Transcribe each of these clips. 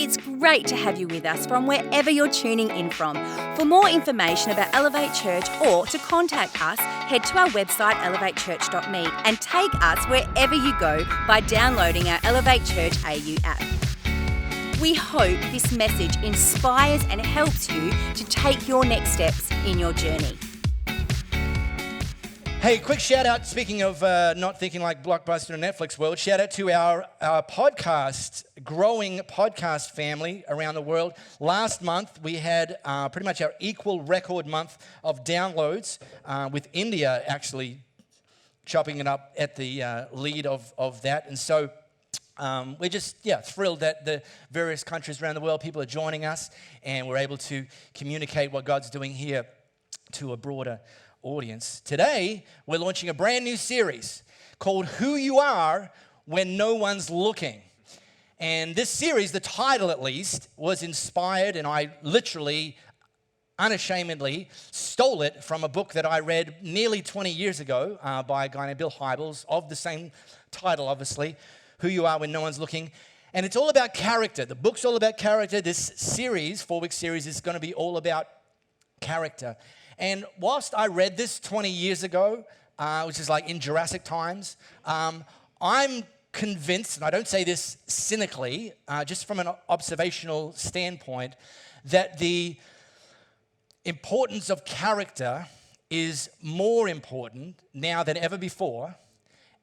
It's great to have you with us from wherever you're tuning in from. For more information about Elevate Church or to contact us, head to our website elevatechurch.me and take us wherever you go by downloading our Elevate Church AU app. We hope this message inspires and helps you to take your next steps in your journey. Hey, quick shout out, speaking of not thinking like Blockbuster and Netflix world, shout out to our podcast, growing podcast family around the world. Last month, we had pretty much our equal record month of downloads, with India actually chopping it up at the lead of that. And so we're just, thrilled that the various countries around the world, people are joining us, and we're able to communicate what God's doing here to a broader audience. Today, we're launching a brand new series called Who You Are When No One's Looking. And this series, the title at least, was inspired, and I literally, unashamedly, stole it from a book that I read nearly 20 years ago by a guy named Bill Hybels, of the same title, obviously, Who You Are When No One's Looking. And it's all about character. The book's all about character. This series, 4-week series, is going to be all about character. And whilst I read this 20 years ago, which is like in Jurassic times, I'm convinced, and I don't say this cynically, just from an observational standpoint, that the importance of character is more important now than ever before,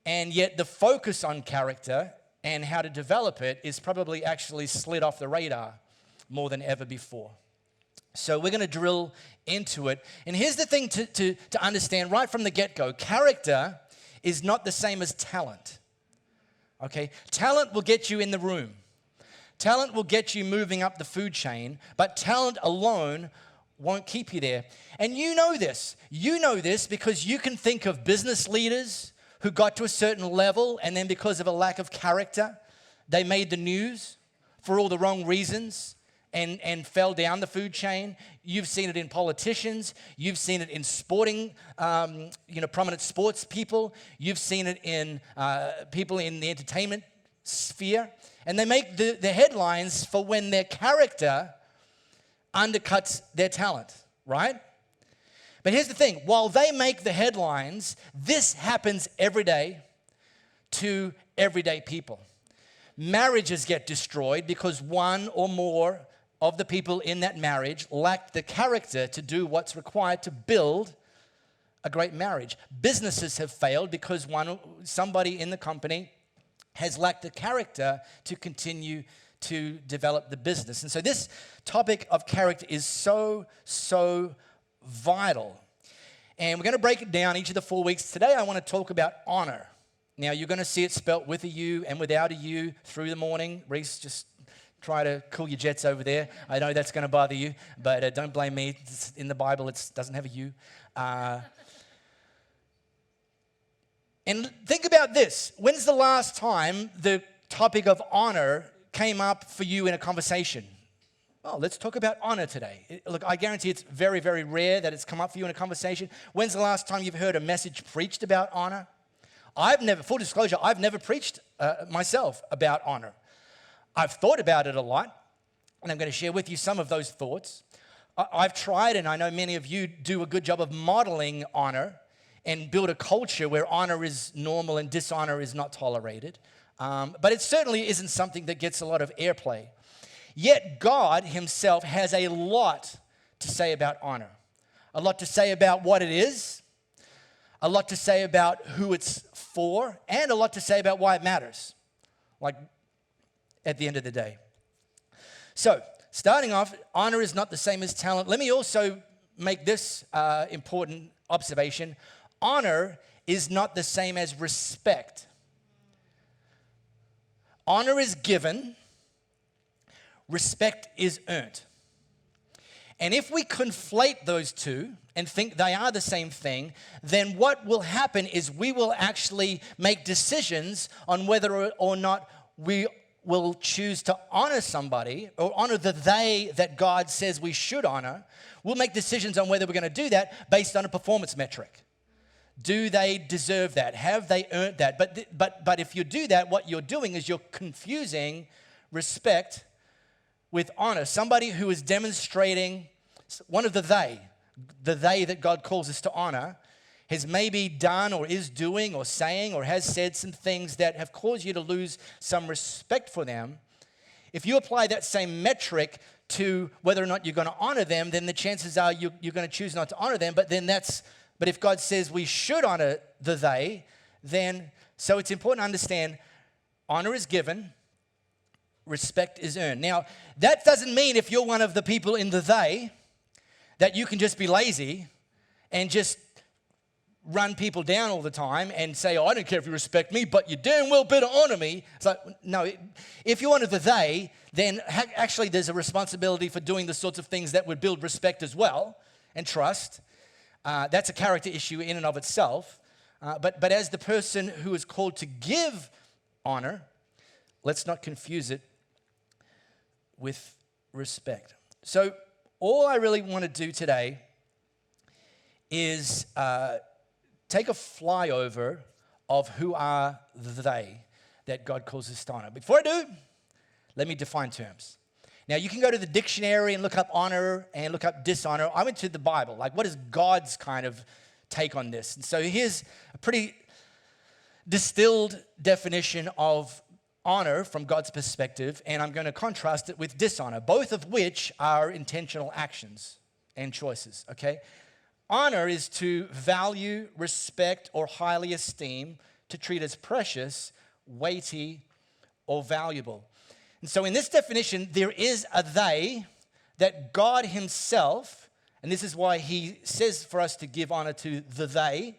and yet the focus on character and how to develop it is probably actually slid off the radar more than ever before. So we're going to drill into it. And here's the thing to understand right from the get-go. Character is not the same as talent. Okay? Talent will get you in the room. Talent will get you moving up the food chain, but talent alone won't keep you there. And you know this. You know this because you can think of business leaders who got to a certain level, and then because of a lack of character, they made the news for all the wrong reasons. And fell down the food chain. You've seen it in politicians. You've seen it in sporting, prominent sports people. You've seen it in people in the entertainment sphere. And they make the headlines for when their character undercuts their talent, right? But here's the thing. While they make the headlines, this happens every day to everyday people. Marriages get destroyed because one or more of the people in that marriage lacked the character to do what's required to build a great marriage. Businesses have failed because somebody in the company has lacked the character to continue to develop the business. And so this topic of character is so vital. And we're going to break it down each of the 4 weeks. Today I want to talk about honor. Now you're going to see it spelt with a U and without a U through the morning. Reese, just try to cool your jets over there. I know that's going to bother you, but don't blame me. It's in the Bible, it doesn't have a U. And think about this. When's the last time the topic of honor came up for you in a conversation? Oh, let's talk about honor today. Look, I guarantee it's very, very rare that it's come up for you in a conversation. When's the last time you've heard a message preached about honor? Full disclosure, I've never preached myself about honor. I've thought about it a lot, and I'm going to share with you some of those thoughts. I've tried, and I know many of you do a good job of modeling honor and build a culture where honor is normal and dishonor is not tolerated. But it certainly isn't something that gets a lot of airplay. Yet God himself has a lot to say about honor, a lot to say about what it is, a lot to say about who it's for, and a lot to say about why it matters. Like, at the end of the day. So, starting off, honor is not the same as talent. Let me also make this important observation. Honor is not the same as respect. Honor is given, respect is earned. And if we conflate those two and think they are the same thing, then what will happen is we will actually make decisions on whether or not we will choose to honor somebody or honor the they that God says we should honor. We'll make decisions on whether we're going to do that based on a performance metric. Do they deserve that? Have they earned that? But if you do that, what you're doing is you're confusing respect with honor, somebody who is demonstrating one of the they that God calls us to honor, has maybe done or is doing or saying or has said some things that have caused you to lose some respect for them. If you apply that same metric to whether or not you're going to honor them, then the chances are you're going to choose not to honor them. But if God says we should honor the they, then so it's important to understand honor is given, respect is earned. Now, that doesn't mean if you're one of the people in the they that you can just be lazy and just run people down all the time and say, oh, I don't care if you respect me, but you damn well better honor me. It's like, no, if you honor the they, then actually there's a responsibility for doing the sorts of things that would build respect as well and trust. That's a character issue in and of itself. But as the person who is called to give honor, let's not confuse it with respect. So all I really want to do today is take a flyover of who are they that God calls us to honor. Before I do, let me define terms. Now, you can go to the dictionary and look up honor and look up dishonor. I went to the Bible. Like, what is God's kind of take on this? And so here's a pretty distilled definition of honor from God's perspective, and I'm going to contrast it with dishonor, both of which are intentional actions and choices, okay? Honor is to value, respect, or highly esteem, to treat as precious, weighty, or valuable. And so in this definition, there is a they that God himself, and this is why he says for us to give honor to the they,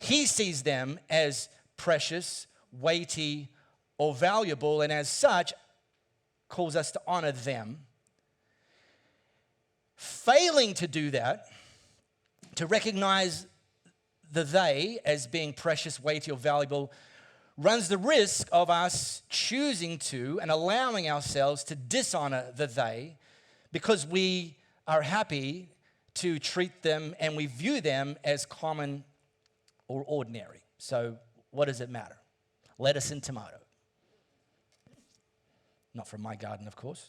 he sees them as precious, weighty, or valuable, and as such, calls us to honor them. Failing to do that, to recognize the they as being precious, weighty, or valuable, runs the risk of us choosing to and allowing ourselves to dishonor the they because we are happy to treat them and we view them as common or ordinary. So what does it matter? Lettuce and tomato. Not from my garden, of course.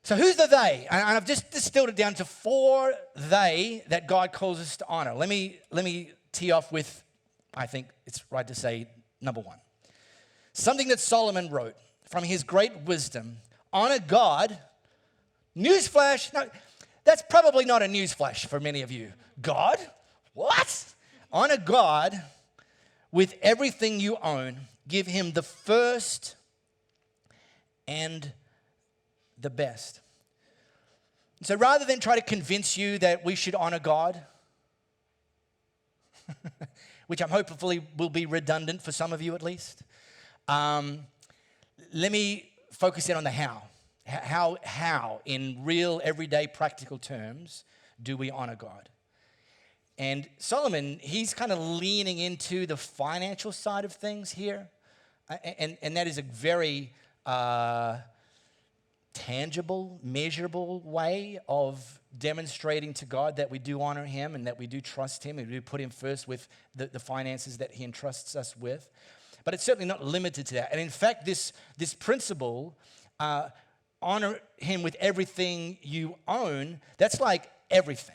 So who's the they? And I've just distilled it down to 4 they that God calls us to honor. Let me tee off with, I think it's right to say, number 1. Something that Solomon wrote from his great wisdom. Honor God. Newsflash. No, that's probably not a newsflash for many of you. God? What? Honor God with everything you own. Give him the first and the best. So rather than try to convince you that we should honor God, which I'm hopefully will be redundant for some of you at least, let me focus in on the how. How in real, everyday, practical terms do we honor God? And Solomon, he's kind of leaning into the financial side of things here. And that is a very tangible, measurable way of demonstrating to God that we do honor him and that we do trust him and we do put him first with the finances that he entrusts us with. But it's certainly not limited to that. And in fact, this principle, honor him with everything you own, that's like everything.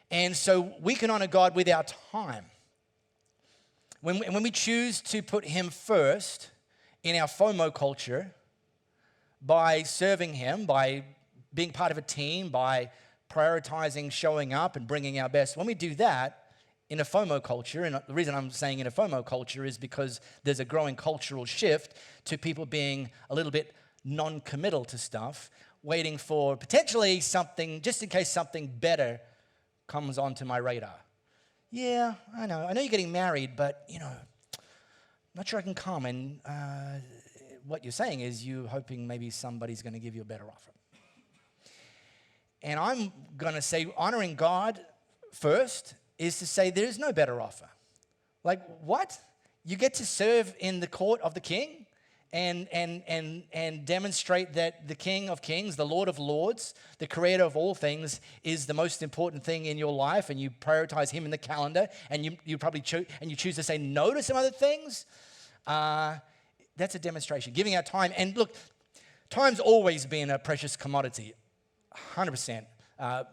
And so we can honor God with our time. When we choose to put him first in our FOMO culture, by serving him, by being part of a team, by prioritizing showing up and bringing our best, when we do that in a FOMO culture, and the reason I'm saying in a FOMO culture is because there's a growing cultural shift to people being a little bit non-committal to stuff, waiting for potentially something, just in case something better comes onto my radar. Yeah, I know you're getting married, but, I'm not sure I can come. And what you're saying is you're hoping maybe somebody's going to give you a better offer. And I'm going to say honoring God first is to say there is no better offer. Like, what? You get to serve in the court of the king and demonstrate that the King of Kings, the Lord of Lords, the creator of all things is the most important thing in your life, and you prioritize him in the calendar, and you probably choose to say no to some other things. That's a demonstration. Giving our time. And look, time's always been a precious commodity, 100%.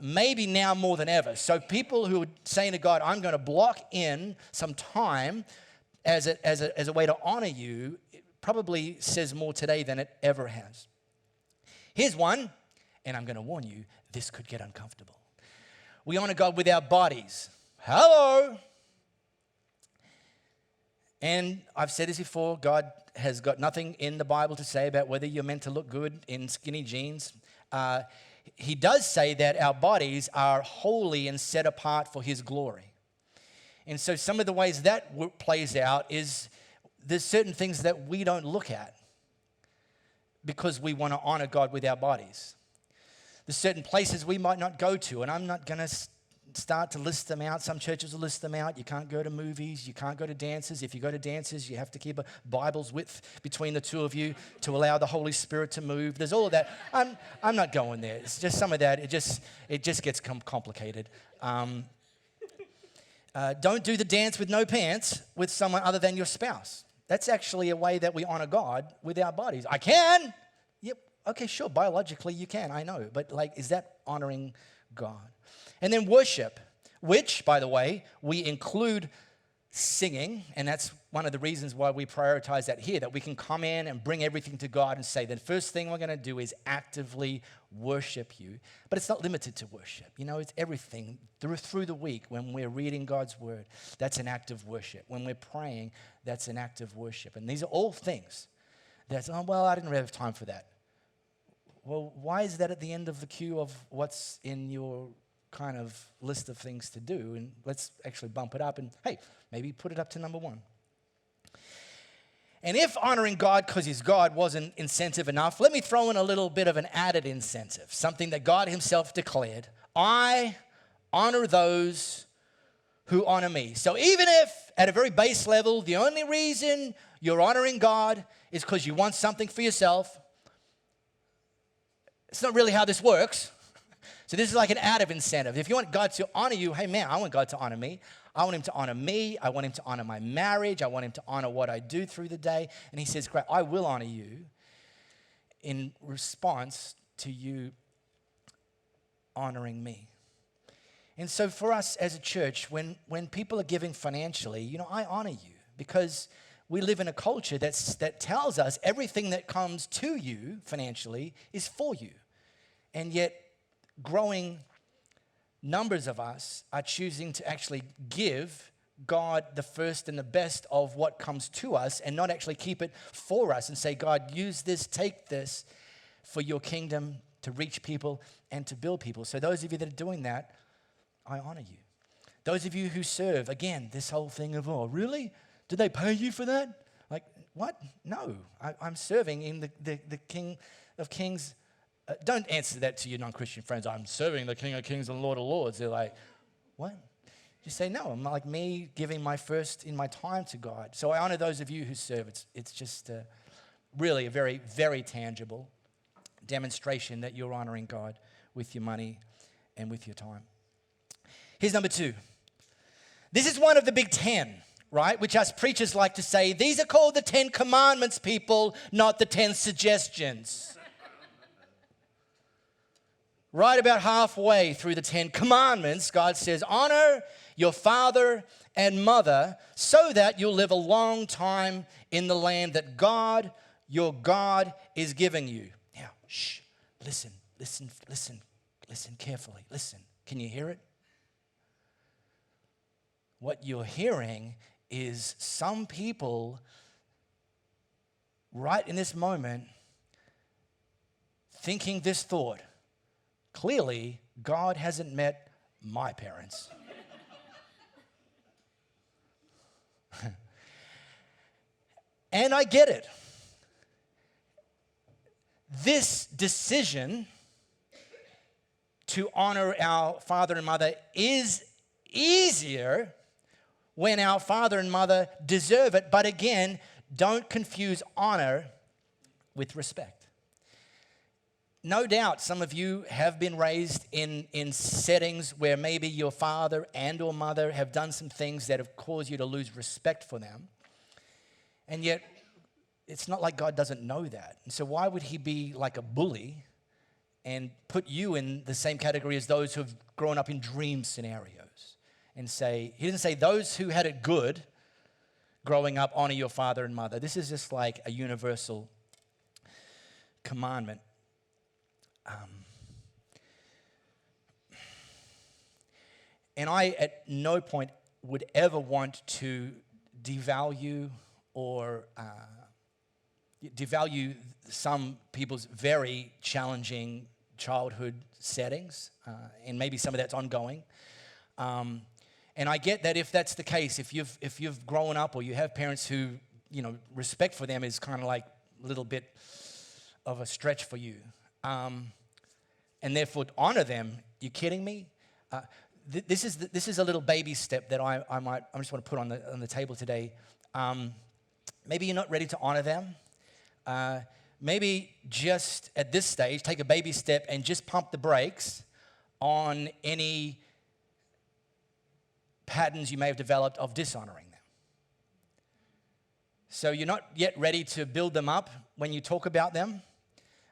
Maybe now more than ever. So people who are saying to God, I'm going to block in some time as a way to honor you, it probably says more today than it ever has. Here's one, and I'm going to warn you, this could get uncomfortable. We honor God with our bodies. Hello. And I've said this before, God has got nothing in the Bible to say about whether you're meant to look good in skinny jeans. He does say that our bodies are holy and set apart for His glory. And so some of the ways that plays out is there's certain things that we don't look at because we want to honor God with our bodies. There's certain places we might not go to, and I'm not going to start to list them out. Some churches will list them out. You can't go to movies. You can't go to dances. If you go to dances, you have to keep a Bible's width between the two of you to allow the Holy Spirit to move. There's all of that. I'm not going there. It's just some of that. It just gets complicated. Don't do the dance with no pants with someone other than your spouse. That's actually a way that we honor God with our bodies. I can. Yep. Okay, sure. Biologically, you can. I know. But is that honoring God? And then worship, which, by the way, we include singing. And that's one of the reasons why we prioritize that here, that we can come in and bring everything to God and say, the first thing we're going to do is actively worship you. But it's not limited to worship. It's everything through the week. When we're reading God's word, that's an act of worship. When we're praying, that's an act of worship. And these are all things that's, I didn't really have time for that. Well, why is that at the end of the queue of what's in your kind of list of things to do? And let's actually bump it up and, hey, maybe put it up to number 1. And if honoring God because He's God wasn't incentive enough, let me throw in a little bit of an added incentive, something that God Himself declared. I honor those who honor me. So even if at a very base level, the only reason you're honoring God is because you want something for yourself, it's not really how this works. So this is like an added incentive. If you want God to honor you, hey man, I want God to honor me. I want Him to honor me. I want Him to honor my marriage. I want Him to honor what I do through the day. And He says, great, I will honor you in response to you honoring me. And so for us as a church, when people are giving financially, I honor you because we live in a culture that tells us everything that comes to you financially is for you. And yet, growing numbers of us are choosing to actually give God the first and the best of what comes to us and not actually keep it for us and say, God, use this, take this for your kingdom to reach people and to build people. So those of you that are doing that, I honor you. Those of you who serve, again, this whole thing of, really? Did they pay you for that? What? No, I'm serving in the King of Kings. Don't answer that to your non-Christian friends. I'm serving the King of Kings and Lord of Lords. They're like, what? Just say, no, I'm like me giving my first in my time to God. So I honor those of you who serve. It's just really a very, very tangible demonstration that you're honoring God with your money and with your time. Here's number 2. This is one of the big 10, right? Which us preachers like to say, these are called the 10 commandments, people, not the 10 suggestions. Right about halfway through the 10 commandments, God says, honor your father and mother so that you'll live a long time in the land that God, your God, is giving you. Now, listen carefully. Listen. Can you hear it? What you're hearing is some people right in this moment thinking this thought. Clearly, God hasn't met my parents. And I get it. This decision to honor our father and mother is easier when our father and mother deserve it. But again, don't confuse honor with respect. No doubt some of you have been raised in settings where maybe your father and or mother have done some things that have caused you to lose respect for them. And yet, it's not like God doesn't know that. And so why would he be like a bully and put you in the same category as those who have grown up in dream scenarios? And say, he didn't say those who had it good growing up, honor your father and mother. This is just like a universal commandment. And I at no point would ever want to devalue or devalue some people's very challenging childhood settings, and maybe some of that's ongoing. And I get that if that's the case, if you've grown up or you have parents who, respect for them is kind of like a little bit of a stretch for you, and therefore honor them. You kidding me? This is a little baby step that I just want to put on the table today. Maybe you're not ready to honor them. Maybe just at this stage, take a baby step and just pump the brakes on any patterns you may have developed of dishonoring them. So you're not yet ready to build them up when you talk about them,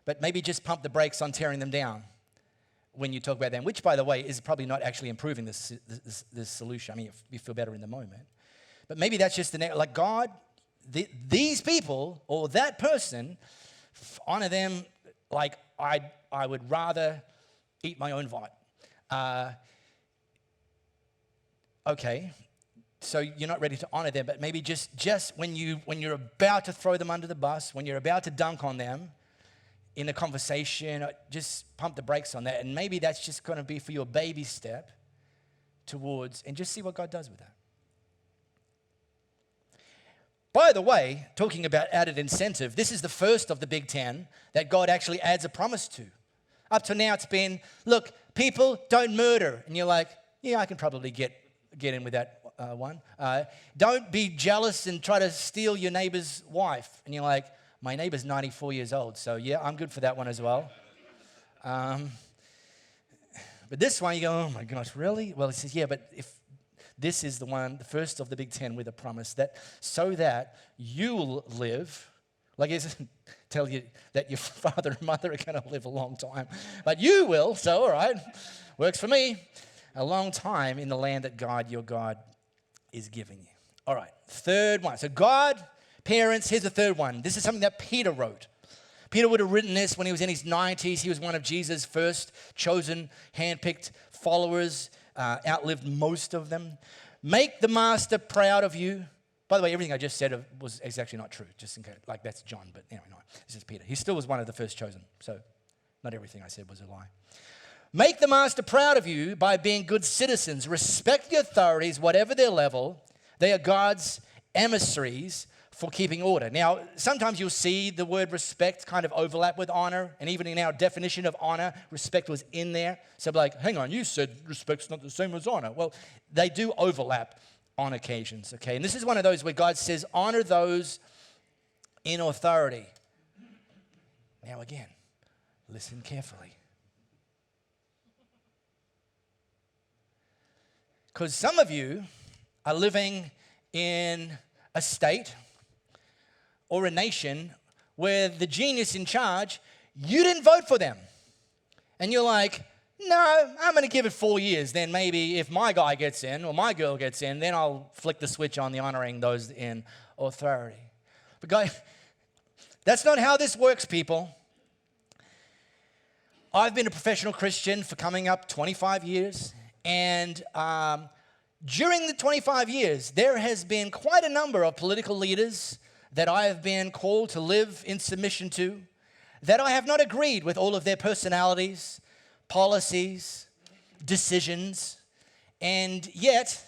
but maybe just pump the brakes on tearing them down when you talk about them, which, by the way, is probably not actually improving this solution. I mean, you feel better in the moment. But maybe that's just like God, these people or that person, honor them like I would rather eat my own vomit. Okay, so you're not ready to honor them, but maybe just when you're about to throw them under the bus, when you're about to dunk on them in a conversation, just pump the brakes on that. And maybe that's just going to be for your baby step towards, and just see what God does with that. By the way, talking about added incentive, this is the first of the Big Ten that God actually adds a promise to. Up to now, it's been, look, people don't murder. And you're like, yeah, I can probably get in with that one. Don't be jealous and try to steal your neighbor's wife. And you're like, my neighbor's 94 years old, so yeah, I'm good for that one as well. But this one, you go, oh my gosh, really? Well, he says, yeah, but if this is the one, the first of the Big Ten with a promise that so that you'll live, like it doesn't tell you that your father and mother are going to live a long time, but you will, so all right, works for me, a long time in the land that God, your God, is giving you. All right, third one. So God, parents, here's the third one. This is something that Peter wrote. Peter would have written this when he was in his 90s. He was one of Jesus' first chosen, handpicked followers, outlived most of them. Make the master proud of you. By the way, everything I just said is actually not true, just in case. Like, that's John, but anyway, no, this is Peter. He still was one of the first chosen, so not everything I said was a lie. Make the master proud of you by being good citizens. Respect the authorities, whatever their level. They are God's emissaries for keeping order. Now, sometimes you'll see the word respect kind of overlap with honor, and even in our definition of honor, respect was in there. So like, hang on, you said respect's not the same as honor. Well, they do overlap on occasions, okay? And this is one of those where God says, honor those in authority. Now again, listen carefully. Because some of you are living in a state or a nation where the genius in charge, you didn't vote for them. And you're like, no, I'm going to give it 4 years. Then maybe if my guy gets in or my girl gets in, then I'll flick the switch on the honoring those in authority. But guys, that's not how this works, people. I've been a professional Christian for coming up 25 years. And during the 25 years, there has been quite a number of political leaders that I have been called to live in submission to, that I have not agreed with all of their personalities, policies, decisions, and yet,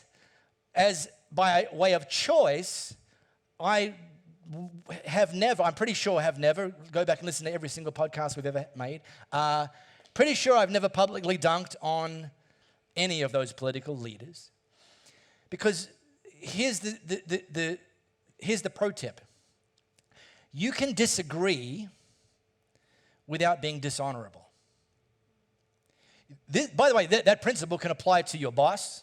as by way of choice, I'm pretty sure have never, go back and listen to every single podcast we've ever made, pretty sure I've never publicly dunked on any of those political leaders. Because here's the pro tip. You can disagree without being dishonorable. By the way, that principle can apply to your boss.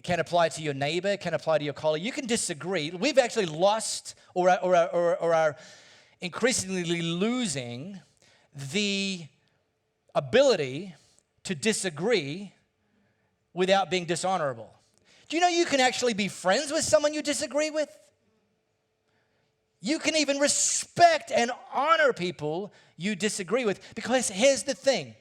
can apply to your neighbor, it can apply to your colleague. You can disagree. We've actually lost or are increasingly losing the ability to disagree without being dishonorable. Do you know you can actually be friends with someone you disagree with? You can even respect and honor people you disagree with. Because here's the thing.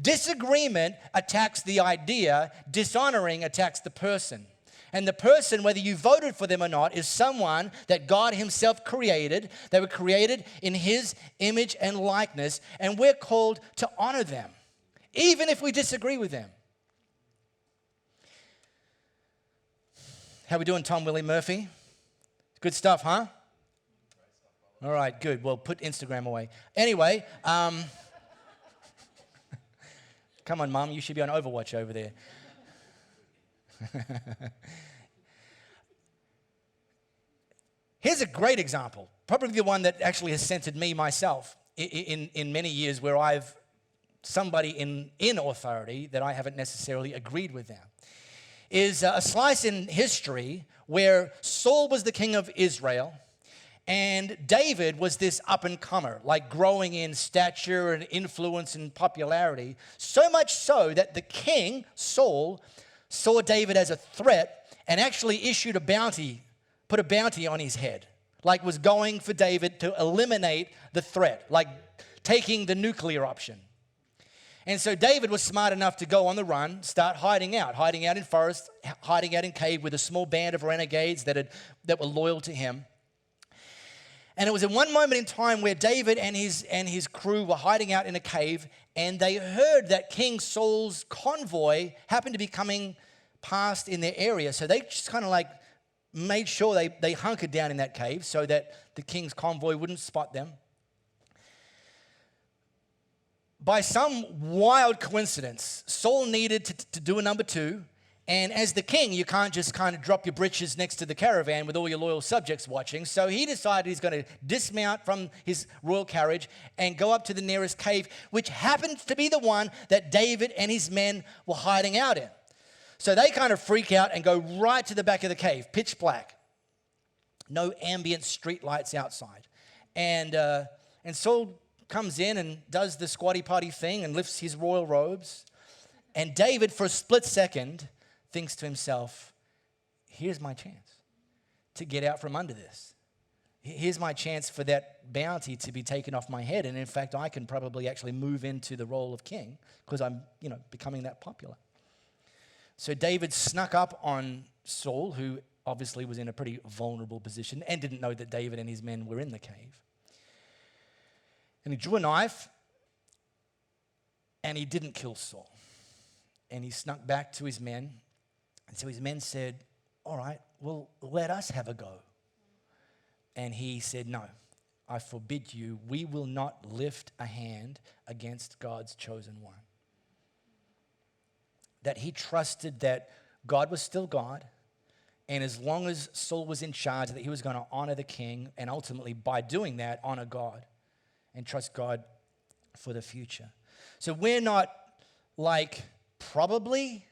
Disagreement attacks the idea. Dishonoring attacks the person. And the person, whether you voted for them or not, is someone that God himself created. They were created in his image and likeness. And we're called to honor them, even if we disagree with them. How we doing, Tom Willie Murphy? Good stuff, huh? All right, good. Well, put Instagram away. Anyway, come on, Mum, you should be on Overwatch over there. Here's a great example, probably the one that actually has centered me myself in many years, where I've somebody in authority that I haven't necessarily agreed with them. Is a slice in history where Saul was the king of Israel, and David was this up-and-comer, like growing in stature and influence and popularity, so much so that the king, Saul, saw David as a threat and actually issued a bounty, put a bounty on his head, like was going for David to eliminate the threat, like taking the nuclear option. And so David was smart enough to go on the run, start hiding out in forests, hiding out in cave with a small band of renegades that were loyal to him. And it was in one moment in time where David and his crew were hiding out in a cave, and they heard that King Saul's convoy happened to be coming past in their area. So they just kind of like made sure they hunkered down in that cave so that the king's convoy wouldn't spot them. By some wild coincidence, Saul needed to do a number two. And as the king, you can't just kind of drop your britches next to the caravan with all your loyal subjects watching. So he decided he's going to dismount from his royal carriage and go up to the nearest cave, which happened to be the one that David and his men were hiding out in. So they kind of freak out and go right to the back of the cave, pitch black. No ambient street lights outside. And Saul comes in and does the squatty potty thing and lifts his royal robes. And David, for a split second, thinks to himself, here's my chance to get out from under this. Here's my chance for that bounty to be taken off my head. And in fact, I can probably actually move into the role of king because I'm, becoming that popular. So David snuck up on Saul, who obviously was in a pretty vulnerable position and didn't know that David and his men were in the cave. And he drew a knife and he didn't kill Saul. And he snuck back to his men. And so his men said, all right, well, let us have a go. And he said, no, I forbid you. We will not lift a hand against God's chosen one. That he trusted that God was still God. And as long as Saul was in charge, that he was going to honor the king. And ultimately, by doing that, honor God and trust God for the future. So we're not probably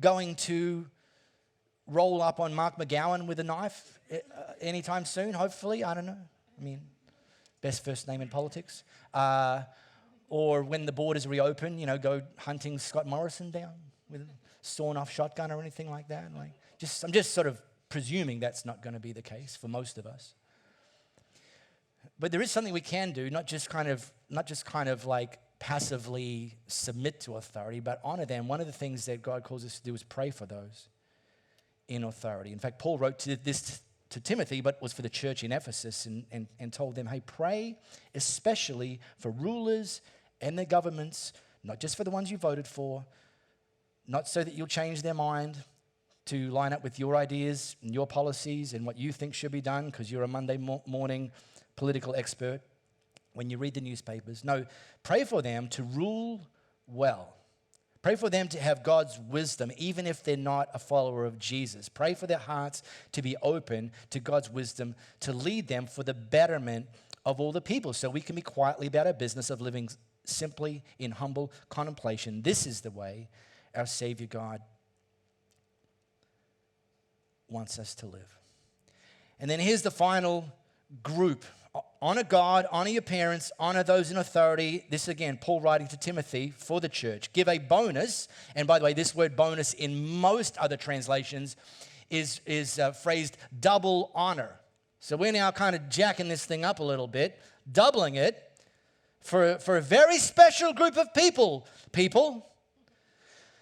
going to roll up on Mark McGowan with a knife anytime soon, hopefully. I don't know. Best first name in politics. Or when the borders reopen, go hunting Scott Morrison down with a sawn-off shotgun or anything like that. I'm just sort of presuming that's not going to be the case for most of us. But there is something we can do, not just kind of passively submit to authority, but honor them. One of the things that God calls us to do is pray for those in authority. In fact, Paul wrote this to Timothy, but was for the church in Ephesus and told them, hey, pray especially for rulers and their governments, not just for the ones you voted for, not so that you'll change their mind to line up with your ideas and your policies and what you think should be done because you're a Monday morning political expert when you read the newspapers. No, pray for them to rule well. Pray for them to have God's wisdom, even if they're not a follower of Jesus. Pray for their hearts to be open to God's wisdom, to lead them for the betterment of all the people, so we can be quietly about our business of living simply in humble contemplation. This is the way our Savior God wants us to live. And then here's the final group. Honor God, honor your parents, honor those in authority. This again, Paul writing to Timothy for the church. Give a bonus, and by the way, this word bonus in most other translations is phrased double honor. So we're now kind of jacking this thing up a little bit, doubling it for a very special group of people.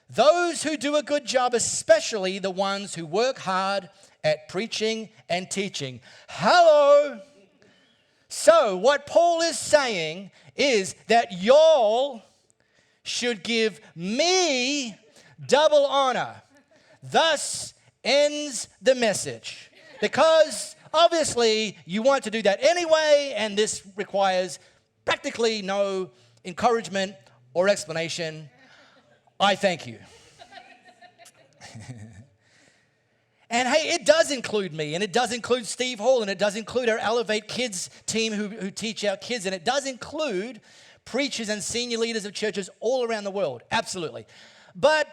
Those who do a good job, especially the ones who work hard at preaching and teaching. Hello! So what Paul is saying is that y'all should give me double honor. Thus ends the message. Because obviously you want to do that anyway, and this requires practically no encouragement or explanation. I thank you. And hey, it does include me, and it does include Steve Hall, and it does include our Elevate Kids team who teach our kids, and it does include preachers and senior leaders of churches all around the world, absolutely. But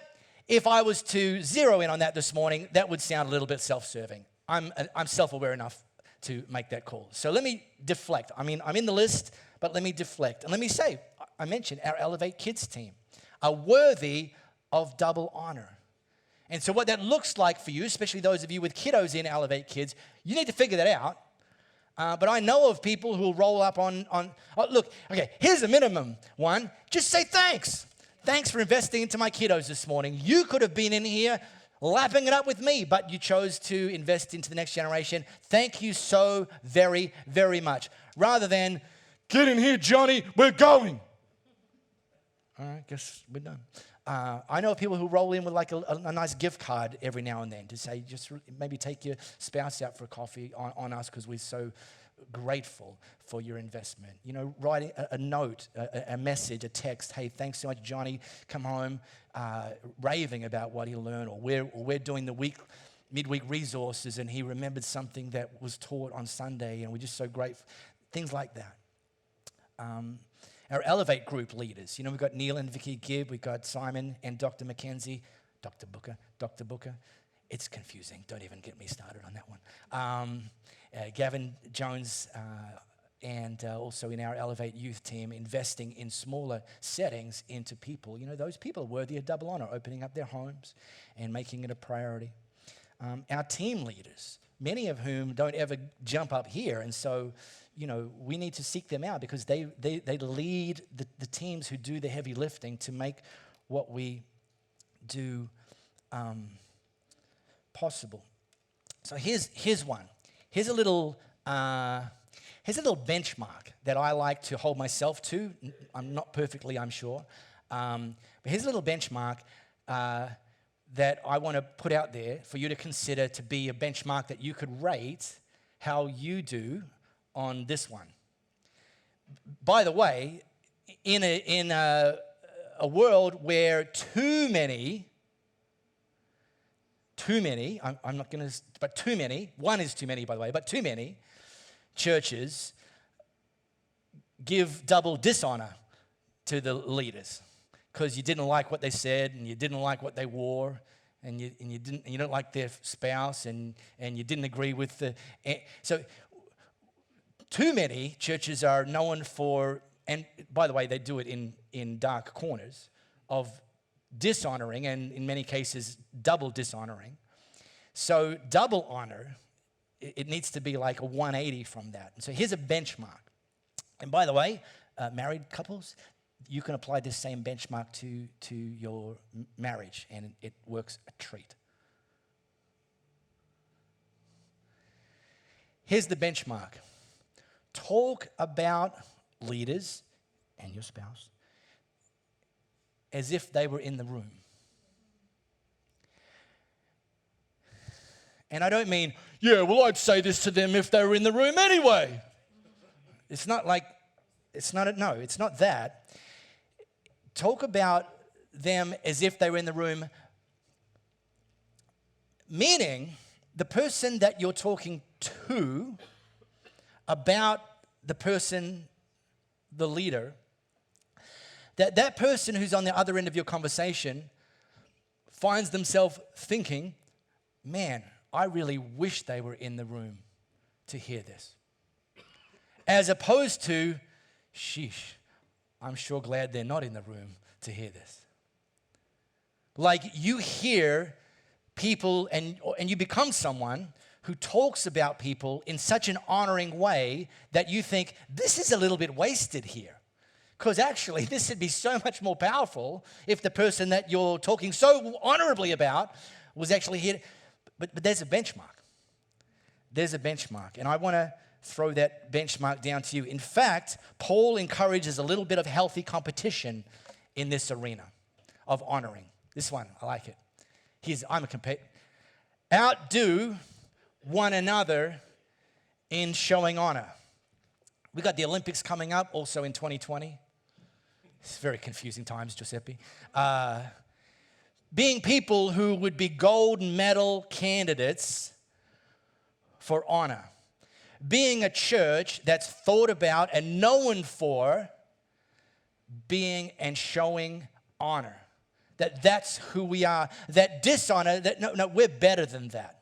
if I was to zero in on that this morning, that would sound a little bit self-serving. I'm self-aware enough to make that call. So let me deflect. I mean, I'm in the list, but let me deflect. And let me say, I mentioned our Elevate Kids team are worthy of double honor. And so what that looks like for you, especially those of you with kiddos in Elevate Kids, you need to figure that out. But I know of people who will roll up on look, okay, here's a minimum one. Just say thanks. Thanks for investing into my kiddos this morning. You could have been in here lapping it up with me, but you chose to invest into the next generation. Thank you so very, very much. Rather than, get in here, Johnny, we're going. All right, guess we're done. I know of people who roll in with like a nice gift card every now and then to say, just maybe take your spouse out for a coffee on us because we're so grateful for your investment. You know, writing a note, a message, a text, hey, thanks so much, Johnny, come home, raving about what he learned, or we're doing the midweek resources and he remembered something that was taught on Sunday and we're just so grateful. Things like that. Our Elevate group leaders, you know, we've got Neil and Vicky Gibb, we've got Simon and Dr. Mackenzie, Dr. Booker. It's confusing. Don't even get me started on that one. Gavin Jones and also in our Elevate youth team, investing in smaller settings into people. You know, those people are worthy of double honor, opening up their homes and making it a priority. Our team leaders, many of whom don't ever jump up here, and so you know, we need to seek them out because they lead the teams who do the heavy lifting to make what we do possible. So here's one. Here's a little benchmark that I like to hold myself to. I'm not perfectly, I'm sure. But here's a little benchmark that I want to put out there for you to consider to be a benchmark that you could rate how you do on this one. By the way, in a world where too many, I'm not going to, but too many, one is too many by the way, but too many churches give double dishonor to the leaders because you didn't like what they said and you didn't like what they wore and you don't like their spouse and you didn't agree with the, so too many churches are known for, and by the way, they do it in dark corners, of dishonoring and in many cases double dishonoring. So double honor, it needs to be like a 180 from that. And so here's a benchmark. And by the way, married couples, you can apply this same benchmark to your marriage and it works a treat. Here's the benchmark. Talk about leaders and your spouse as if they were in the room. And I don't mean, yeah, well, I'd say this to them if they were in the room anyway. It's not that. Talk about them as if they were in the room, meaning the person that you're talking to about the person, the leader, that person who's on the other end of your conversation finds themselves thinking, man, I really wish they were in the room to hear this. As opposed to, sheesh, I'm sure glad they're not in the room to hear this. Like you hear people and you become someone who talks about people in such an honoring way that you think, this is a little bit wasted here. Because actually, this would be so much more powerful if the person that you're talking so honorably about was actually here. But there's a benchmark. There's a benchmark. And I want to throw that benchmark down to you. In fact, Paul encourages a little bit of healthy competition in this arena of honoring. This one, I like it. I'm a competitor. Outdo one another in showing honor. We got the Olympics coming up also in 2020. It's very confusing times, Giuseppe. Being people who would be gold medal candidates for honor. Being a church that's thought about and known for being and showing honor. That's who we are. That dishonor, no, we're better than that.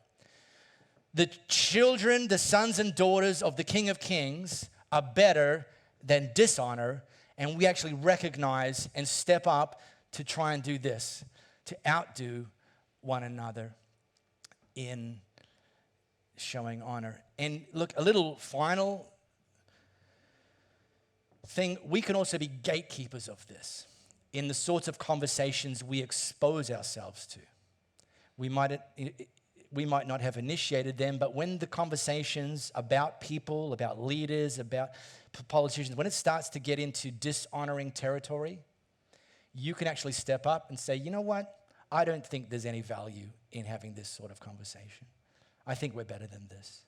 The children, the sons and daughters of the King of Kings are better than dishonor, and we actually recognize and step up to try and do this, to outdo one another in showing honor. And look, a little final thing, we can also be gatekeepers of this in the sorts of conversations we expose ourselves to. We might not have initiated them, but when the conversations about people, about leaders, about politicians, when it starts to get into dishonoring territory, you can actually step up and say, you know what? I don't think there's any value in having this sort of conversation. I think we're better than this.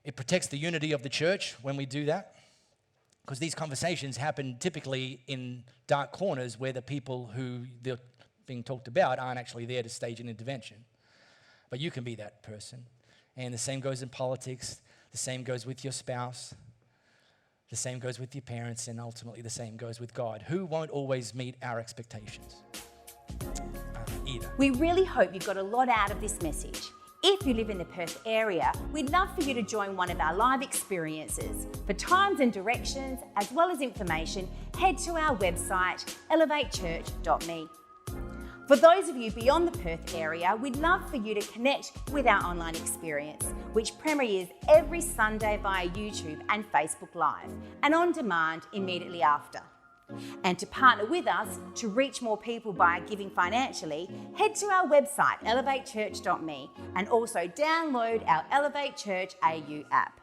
It protects the unity of the church when we do that, because these conversations happen typically in dark corners where the people who they're being talked about aren't actually there to stage an intervention. But you can be that person. And the same goes in politics. The same goes with your spouse. The same goes with your parents. And ultimately the same goes with God, who won't always meet our expectations either. We really hope you got a lot out of this message. If you live in the Perth area, we'd love for you to join one of our live experiences. For times and directions, as well as information, head to our website, elevatechurch.me. For those of you beyond the Perth area, we'd love for you to connect with our online experience, which premieres every Sunday via YouTube and Facebook Live, and on demand immediately after. And to partner with us to reach more people by giving financially, head to our website, elevatechurch.me, and also download our Elevate Church AU app.